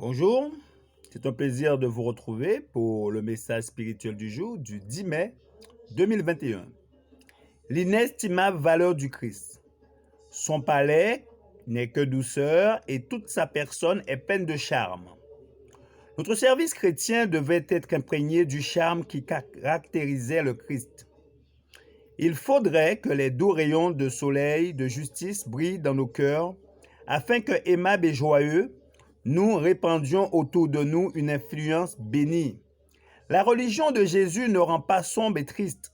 Bonjour, c'est un plaisir de vous retrouver pour le message spirituel du jour du 10 mai 2021. L'inestimable valeur du Christ. Son palais n'est que douceur et toute sa personne est pleine de charme. Notre service chrétien devait être imprégné du charme qui caractérisait le Christ. Il faudrait que les doux rayons de soleil de justice brillent dans nos cœurs afin que, aimables et joyeux, nous répandions autour de nous une influence bénie. La religion de Jésus ne rend pas sombre et triste.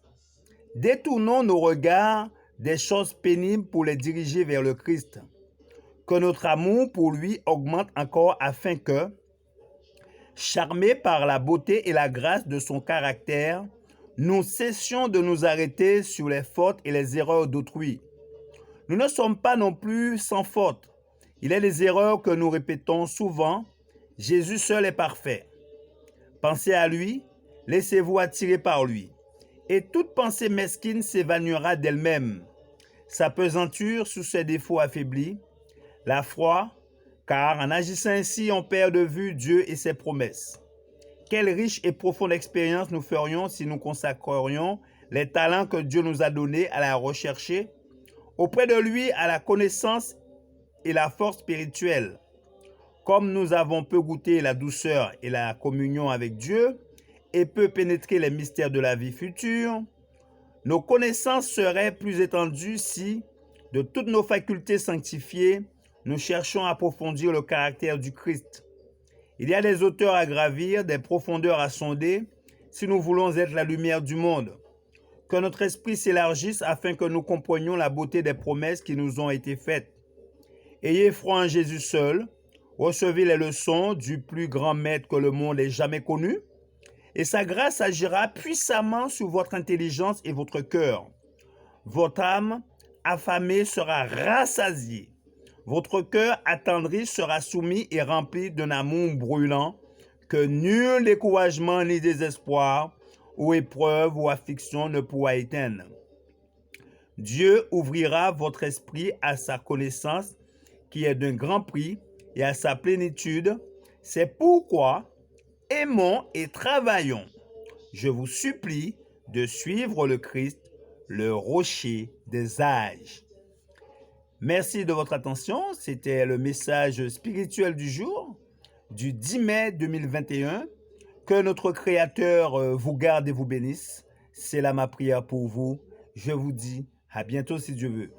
Détournons nos regards des choses pénibles pour les diriger vers le Christ. Que notre amour pour lui augmente encore afin que, charmés par la beauté et la grâce de son caractère, nous cessions de nous arrêter sur les fautes et les erreurs d'autrui. Nous ne sommes pas non plus sans faute. Il est des erreurs que nous répétons souvent. Jésus seul est parfait. Pensez à lui, laissez-vous attirer par lui. Et toute pensée mesquine s'évanouira d'elle-même. Sa pesanture sous ses défauts affaiblit. La foi, car en agissant ainsi, on perd de vue Dieu et ses promesses. Quelle riche et profonde expérience nous ferions si nous consacrerions les talents que Dieu nous a donnés à la rechercher, auprès de lui à la connaissance et la force spirituelle. Comme nous avons peu goûté la douceur et la communion avec Dieu et peu pénétré les mystères de la vie future, nos connaissances seraient plus étendues si, de toutes nos facultés sanctifiées, nous cherchons à approfondir le caractère du Christ. Il y a des hauteurs à gravir, des profondeurs à sonder, si nous voulons être la lumière du monde. Que notre esprit s'élargisse afin que nous comprenions la beauté des promesses qui nous ont été faites. Ayez foi en Jésus seul, recevez les leçons du plus grand maître que le monde ait jamais connu, et sa grâce agira puissamment sur votre intelligence et votre cœur. Votre âme affamée sera rassasiée. Votre cœur attendri sera soumis et rempli d'un amour brûlant que nul découragement ni désespoir ou épreuve ou affliction ne pourra éteindre. Dieu ouvrira votre esprit à sa connaissance qui est d'un grand prix et à sa plénitude. C'est pourquoi aimons et travaillons. Je vous supplie de suivre le Christ, le rocher des âges. Merci de votre attention. C'était le message spirituel du jour, du 10 mai 2021. Que notre Créateur vous garde et vous bénisse. C'est là ma prière pour vous. Je vous dis à bientôt si Dieu veut.